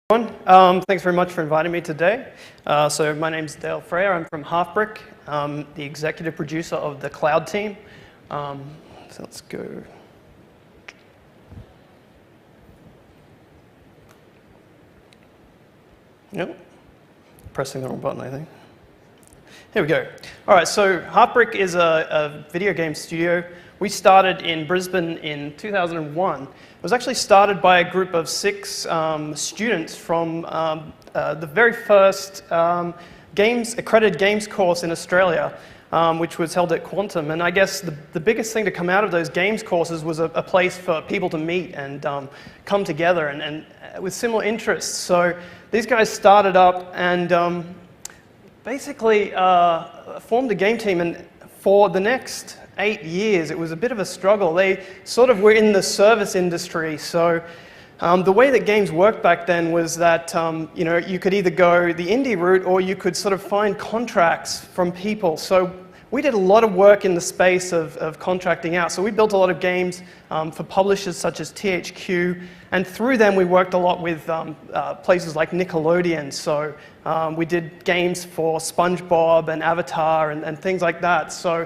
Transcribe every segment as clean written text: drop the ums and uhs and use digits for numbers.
Thanks very much for inviting me today. So my name's Freya. I'm from Halfbrick, the executive producer of the cloud team. So let's go. Nope, pressing the wrong button, I think. Here we go. All right, so Halfbrick is a video game studio. We started in Brisbane in 2001. It was actually started by a group of 6 students from the very first accredited games course in Australia, which was held at Quantum. And I guess the biggest thing to come out of those games courses was a place for people to meet and come together and with similar interests. So these guys started up and basically formed a game team, and for the next 8 years it was a bit of a struggle. They sort of were in the service industry, so the way that games worked back then was that you could either go the indie route or you could sort of find contracts from people. So we did a lot of work in the space of contracting out. So we built a lot of games for publishers such as THQ, and through them we worked a lot with places like Nickelodeon. So we did games for SpongeBob and Avatar and things like that. So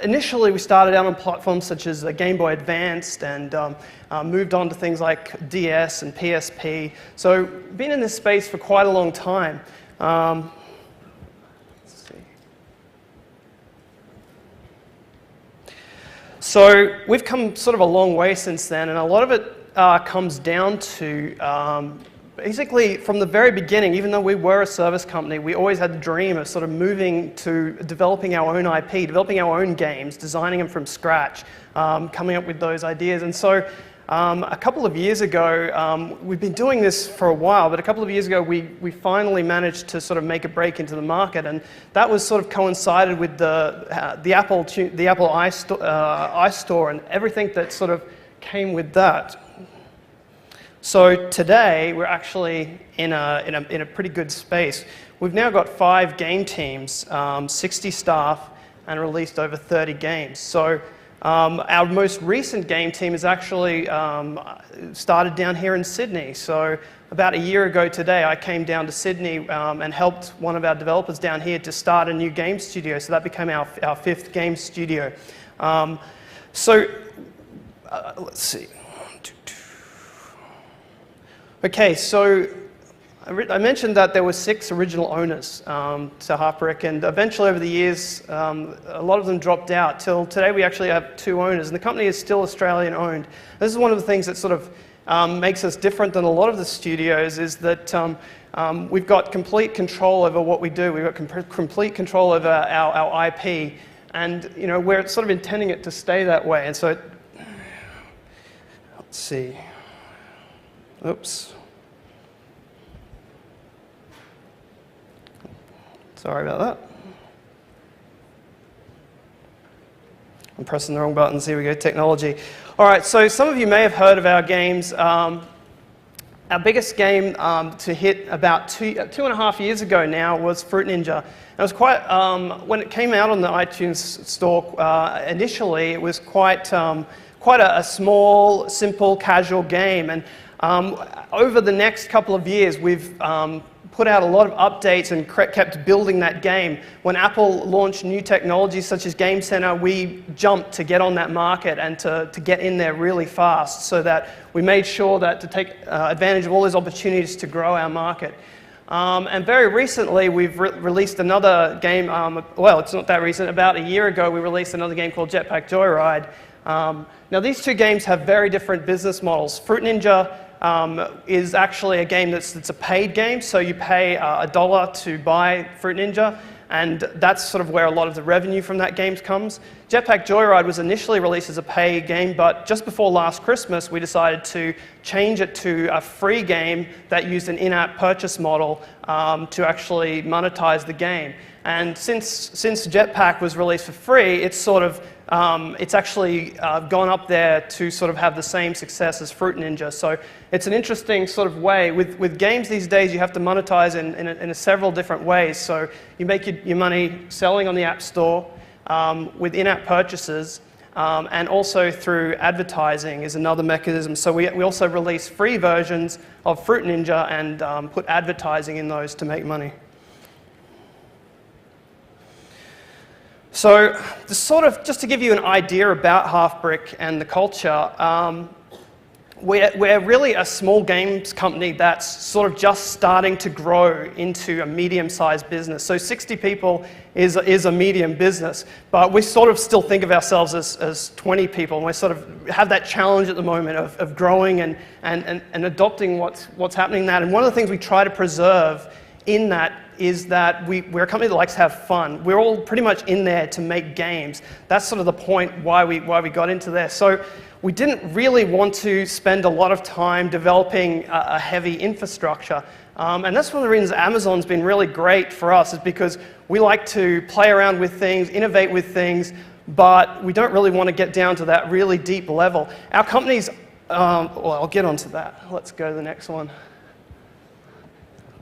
initially we started out on platforms such as Game Boy Advanced and moved on to things like DS and PSP. So been in this space for quite a long time. So we've come sort of a long way since then, and a lot of it comes down to basically from the very beginning. Even though we were a service company, we always had the dream of sort of moving to developing our own IP, developing our own games, designing them from scratch, coming up with those ideas. And so a couple of years ago, we've been doing this for a while, but a couple of years ago we finally managed to sort of make a break into the market, and that was sort of coincided with the Apple iStore and everything that sort of came with that. So today we're actually in a pretty good space. We've now got 5 game teams, 60 staff, and released over 30 games. So our most recent game team is actually started down here in Sydney. So about a year ago today, I came down to Sydney and helped one of our developers down here to start a new game studio. So that became our 5th game studio. Let's see. Okay, so I mentioned that there were 6 original owners to Halfbrick, and eventually over the years, a lot of them dropped out. Till today we actually have 2 owners, and the company is still Australian owned. This is one of the things that sort of makes us different than a lot of the studios, is that we've got complete control over what we do. We've got complete control over our IP, and we're sort of intending it to stay that way. And so, let's see. Oops. Sorry about that. I'm pressing the wrong buttons. Here we go, technology. All right, so some of you may have heard of our games. Our biggest game to hit about 2.5 years ago now was Fruit Ninja. It was quite, when it came out on the iTunes store initially, it was quite a small, simple, casual game. And over the next couple of years, we've put out a lot of updates and kept building that game. When Apple launched new technologies such as Game Center, we jumped to get on that market and to get in there really fast, so that we made sure that to take advantage of all those opportunities to grow our market. And very recently, we've released another game. Well, it's not that recent. About a year ago, we released another game called Jetpack Joyride. Now, these 2 games have very different business models. Fruit Ninja is actually a game that's a paid game, so you pay $1 to buy Fruit Ninja, and that's sort of where a lot of the revenue from that game comes. Jetpack Joyride was initially released as a paid game, but just before last Christmas we decided to change it to a free game that used an in-app purchase model to actually monetize the game. And since Jetpack was released for free, it's sort of it's actually gone up there to sort of have the same success as Fruit Ninja. So it's an interesting sort of way. With games these days, you have to monetize in several different ways. So you make your money selling on the App Store with in-app purchases, and also through advertising is another mechanism. So we also release free versions of Fruit Ninja and put advertising in those to make money. So just to give you an idea about Halfbrick and the culture, we're really a small games company that's sort of just starting to grow into a medium-sized business. So 60 people is a medium business, but we sort of still think of ourselves as 20 people, and we sort of have that challenge at the moment of growing and adopting what's happening in that. And one of the things we try to preserve in that is that we're a company that likes to have fun. We're all pretty much in there to make games. That's sort of the point why we got into there. So we didn't really want to spend a lot of time developing a heavy infrastructure. And that's one of the reasons Amazon's been really great for us, is because we like to play around with things, innovate with things, but we don't really want to get down to that really deep level. Our company's, well, I'll get onto that. Let's go to the next one.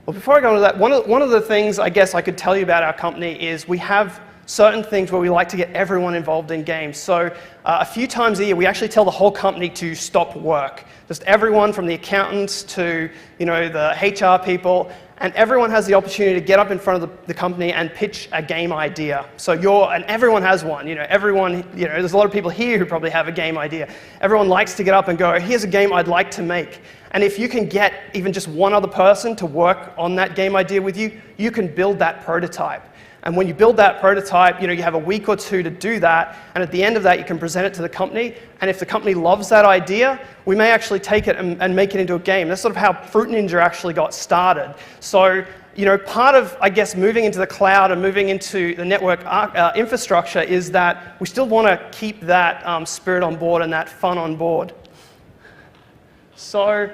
Well, before I go into that, one of the things I guess I could tell you about our company is we have certain things where we like to get everyone involved in games. So a few times a year, we actually tell the whole company to stop work. Just everyone from the accountants to the HR people, and everyone has the opportunity to get up in front of the company and pitch a game idea. So and everyone has one. There's a lot of people here who probably have a game idea. Everyone likes to get up and go, here's a game I'd like to make. And if you can get even just one other person to work on that game idea with you, you can build that prototype. And when you build that prototype, you have a week or two to do that, and at the end of that, you can present it to the company, and if the company loves that idea, we may actually take it and make it into a game. That's sort of how Fruit Ninja actually got started. So, part of, I guess, moving into the cloud and moving into the network infrastructure is that we still want to keep that spirit on board and that fun on board. So,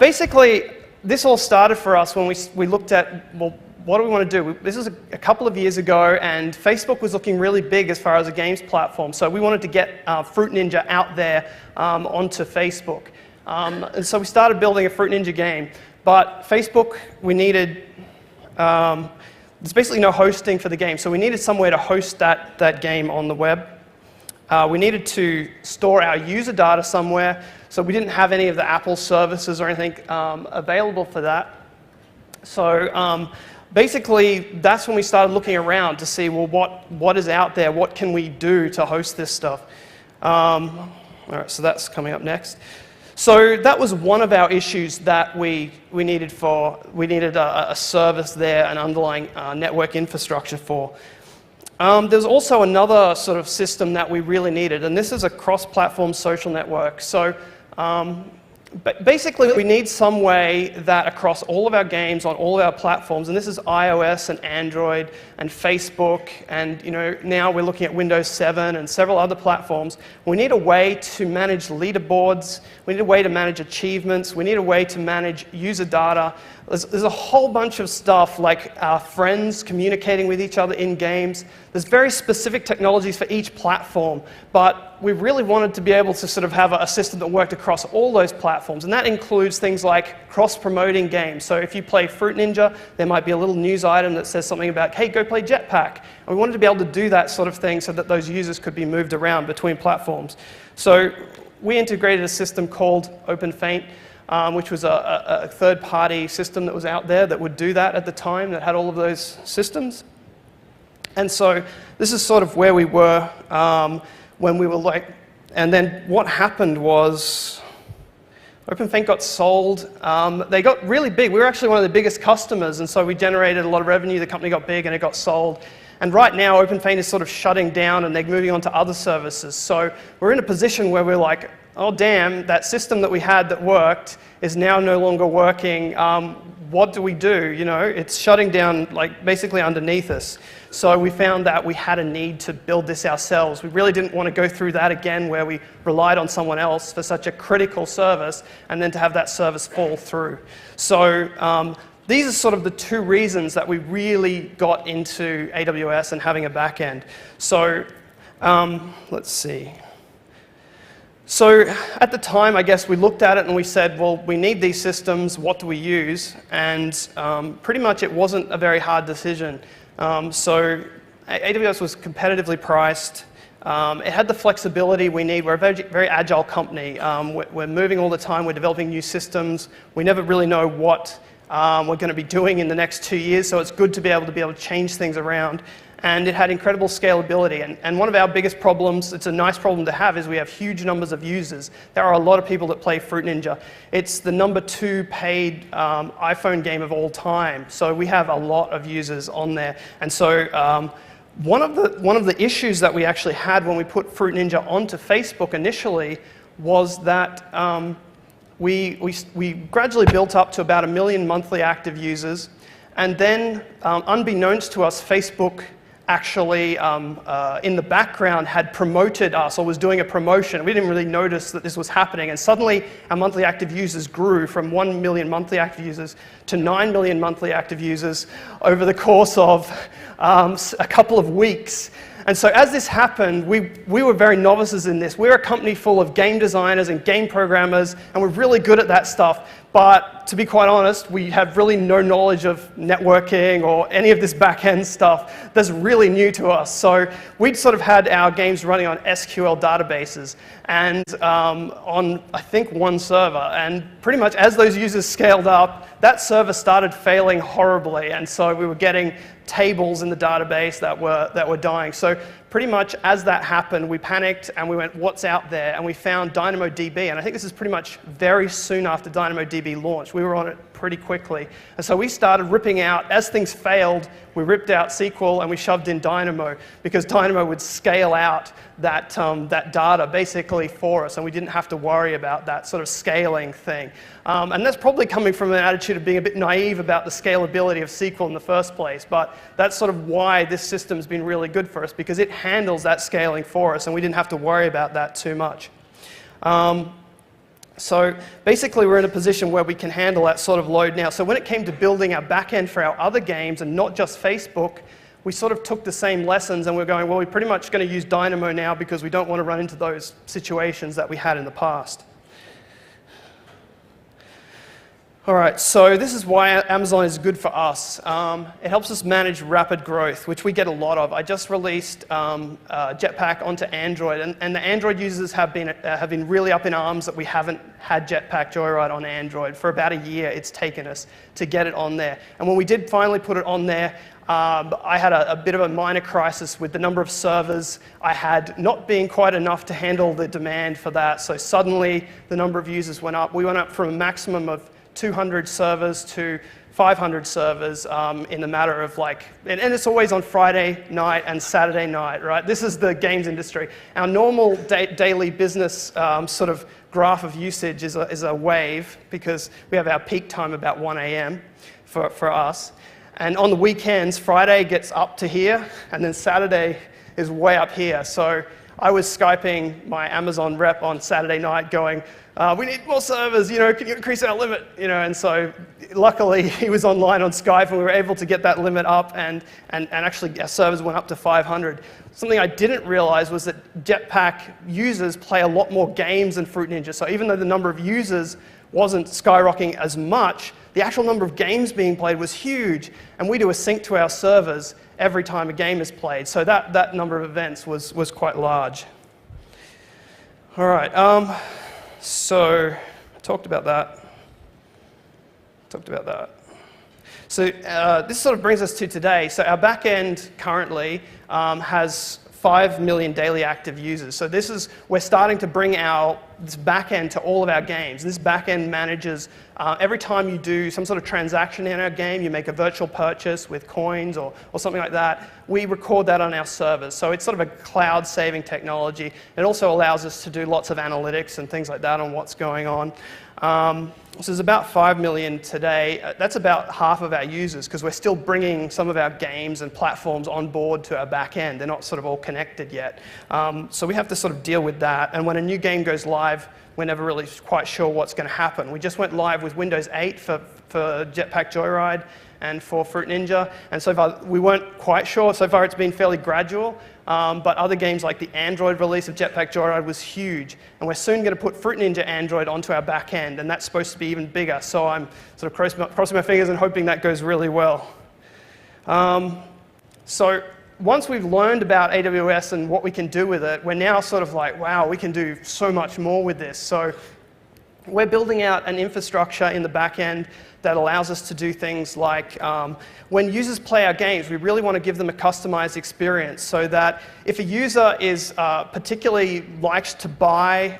basically, this all started for us when we looked at, well, what do we want to do? This was a couple of years ago, and Facebook was looking really big as far as a games platform. So we wanted to get Fruit Ninja out there onto Facebook. And so we started building a Fruit Ninja game. But Facebook, we needed, there's basically no hosting for the game. So we needed somewhere to host that game on the web. We needed to store our user data somewhere. So we didn't have any of the Apple services or anything available for that. So basically, that's when we started looking around to see, well, what is out there? What can we do to host this stuff? All right, so that's coming up next. So that was one of our issues that we needed a service there, an underlying network infrastructure for. There's also another sort of system that we really needed, and this is a cross-platform social network. So basically, we need some way that across all of our games on all of our platforms, and this is iOS and Android and Facebook, and now we're looking at Windows 7 and several other platforms. We need a way to manage leaderboards. We need a way to manage achievements. We need a way to manage user data. There's a whole bunch of stuff like our friends communicating with each other in games. There's very specific technologies for each platform, but we really wanted to be able to sort of have a system that worked across all those platforms, and that includes things like cross-promoting games. So if you play Fruit Ninja, there might be a little news item that says something about, hey, go play Jetpack. And we wanted to be able to do that sort of thing so that those users could be moved around between platforms. So we integrated a system called OpenFaint, which was a third-party system that was out there that would do that at the time, that had all of those systems. And so this is sort of where we were when we were and then what happened was OpenFaint got sold. They got really big. We were actually one of the biggest customers, and so we generated a lot of revenue. The company got big and it got sold. And right now, OpenFaint is sort of shutting down and they're moving on to other services. So we're in a position where we're like, oh damn, that system that we had that worked is now no longer working. What do we do? It's shutting down basically underneath us. So we found that we had a need to build this ourselves. We really didn't want to go through that again where we relied on someone else for such a critical service and then to have that service fall through. So these are sort of the two reasons that we really got into AWS and having a back end. So let's see. So at the time, I guess we looked at it and we said, well, we need these systems. What do we use? And pretty much it wasn't a very hard decision. So AWS was competitively priced. It had the flexibility we need. We're a very agile company. We're moving all the time. We're developing new systems. We never really know what we're going to be doing in the next 2 years, so it's good to be able to change things around. And it had incredible scalability. And one of our biggest problems, it's a nice problem to have, is we have huge numbers of users. There are a lot of people that play Fruit Ninja. It's the #2 paid iPhone game of all time. So we have a lot of users on there. And so one of the issues that we actually had when we put Fruit Ninja onto Facebook initially was that we gradually built up to about 1 million monthly active users. And then, unbeknownst to us, Facebook actually, in the background, had promoted us or was doing a promotion. We didn't really notice that this was happening. And suddenly, our monthly active users grew from 1 million monthly active users to 9 million monthly active users over the course of a couple of weeks. And so as this happened, we were very novices in this. We're a company full of game designers and game programmers, and we're really good at that stuff. But to be quite honest, we have really no knowledge of networking or any of this back-end stuff that's really new to us. So we'd sort of had our games running on SQL databases and on, I think, one server. And pretty much as those users scaled up, that server started failing horribly. And so we were getting tables in the database that were dying. So pretty much as that happened, we panicked and we went, what's out there? And we found DynamoDB. And I think this is pretty much very soon after DynamoDB launched. We were on it pretty quickly. And so we started ripping out, as things failed, we ripped out SQL and we shoved in Dynamo, because Dynamo would scale out that data basically for us, and we didn't have to worry about that sort of scaling thing. And that's probably coming from an attitude of being a bit naive about the scalability of SQL in the first place, but that's sort of why this system's been really good for us, because it handles that scaling for us, and we didn't have to worry about that too much. So basically we're in a position where we can handle that sort of load now. So when it came to building our backend for our other games and not just Facebook, we sort of took the same lessons and we're going, well, we're pretty much going to use Dynamo now because we don't want to run into those situations that we had in the past. All right, so this is why Amazon is good for us. It helps us manage rapid growth, which we get a lot of. I just released Jetpack onto Android, and the Android users have been really up in arms that we haven't had Jetpack Joyride on Android. For about a year, it's taken us to get it on there. And when we did finally put it on there, I had a bit of a minor crisis with the number of servers I had not being quite enough to handle the demand for that. So suddenly, the number of users went up. We went up from a maximum of 200 servers to 500 servers in the matter of and it's always on Friday night and Saturday night, right? This is the games industry. Our normal daily business sort of graph of usage is a wave, because we have our peak time about 1 a.m. for us. And on the weekends, Friday gets up to here, and then Saturday is way up here. So I was Skyping my Amazon rep on Saturday night going, we need more servers, can you increase our limit? And so luckily he was online on Skype and we were able to get that limit up, and actually our servers went up to 500. Something I didn't realize was that Jetpack users play a lot more games than Fruit Ninja. So even though the number of users wasn't skyrocketing as much, the actual number of games being played was huge, and we do a sync to our servers every time a game is played. So that number of events was quite large. All right, so I talked about that. So this sort of brings us to today. So our backend currently has 5 million daily active users. So we're starting to bring this backend to all of our games. This backend manages every time you do some sort of transaction in our game, you make a virtual purchase with coins or something like that, we record that on our servers. So it's sort of a cloud-saving technology. It also allows us to do lots of analytics and things like that on what's going on. So there's about 5 million today. That's about half of our users, because we're still bringing some of our games and platforms on board to our back end. They're not sort of all connected yet. So we have to sort of deal with that. And when a new game goes live, we're never really quite sure what's going to happen. We just went live with Windows 8 for Jetpack Joyride and for Fruit Ninja. And so far, we weren't quite sure. So far, it's been fairly gradual. But other games like the Android release of Jetpack Joyride was huge. And we're soon going to put Fruit Ninja Android onto our back end, and that's supposed to be even bigger. So I'm sort of crossing my fingers and hoping that goes really well. So once we've learned about AWS and what we can do with it, we're now sort of like, wow, we can do so much more with this. So we're building out an infrastructure in the back end that allows us to do things like when users play our games, we really want to give them a customized experience so that if a user is particularly likes to buy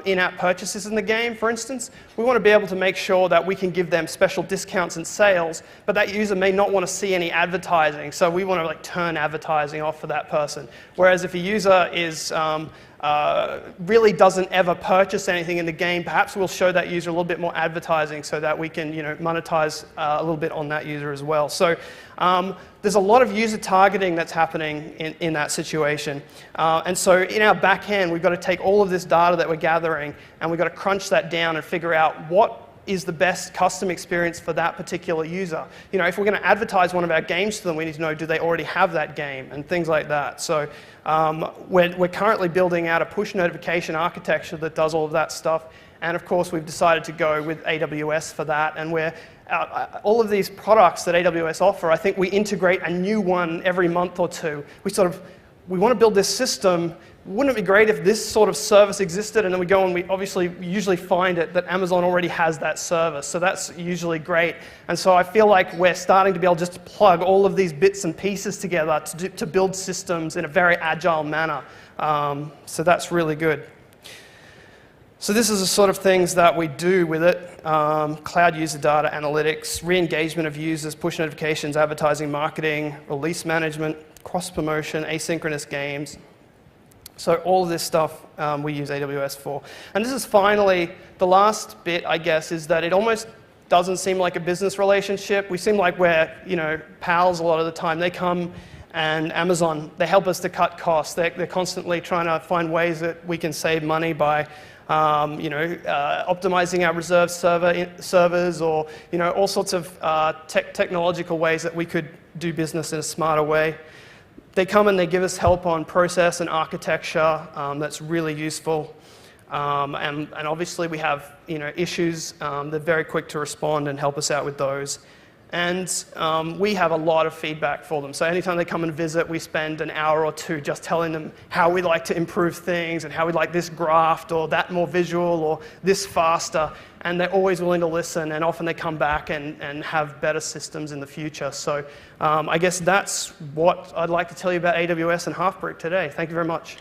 in-app purchases in the game, for instance, we want to be able to make sure that we can give them special discounts and sales, but that user may not want to see any advertising, so we want to like turn advertising off for that person. Whereas if a user is really doesn't ever purchase anything in the game, perhaps we'll show that user a little bit more advertising so that we can, monetize a little bit on that user as well. So there's a lot of user targeting that's happening in that situation. And so in our back end, we've got to take all of this data that we're gathering and we've got to crunch that down and figure out what is the best custom experience for that particular user. If we're going to advertise one of our games to them, we need to know, do they already have that game, and things like that. So we're currently building out a push notification architecture that does all of that stuff. And of course, we've decided to go with AWS for that. And all of these products that AWS offer, I think we integrate a new one every month or two. We want to build this system. Wouldn't it be great if this sort of service existed? And then we go and we usually find it that Amazon already has that service. So that's usually great. And so I feel like we're starting to be able just to plug all of these bits and pieces together to build systems in a very agile manner. So that's really good. So this is the sort of things that we do with it. Cloud user data analytics, re-engagement of users, push notifications, advertising, marketing, release management, cross-promotion, asynchronous games. So all of this stuff we use AWS for. And this is finally, the last bit, I guess, is that it almost doesn't seem like a business relationship. We seem like we're, pals a lot of the time. They come and Amazon, they help us to cut costs. They're constantly trying to find ways that we can save money by optimizing our reserve servers or, all sorts of technological ways that we could do business in a smarter way. They come and they give us help on process and architecture that's really useful. And obviously we have issues. They're very quick to respond and help us out with those. And we have a lot of feedback for them. So anytime they come and visit, we spend an hour or two just telling them how we like to improve things and how we'd like this graphed or that more visual or this faster. And they're always willing to listen, and often they come back and have better systems in the future. So I guess that's what I'd like to tell you about AWS and Halfbrick today. Thank you very much.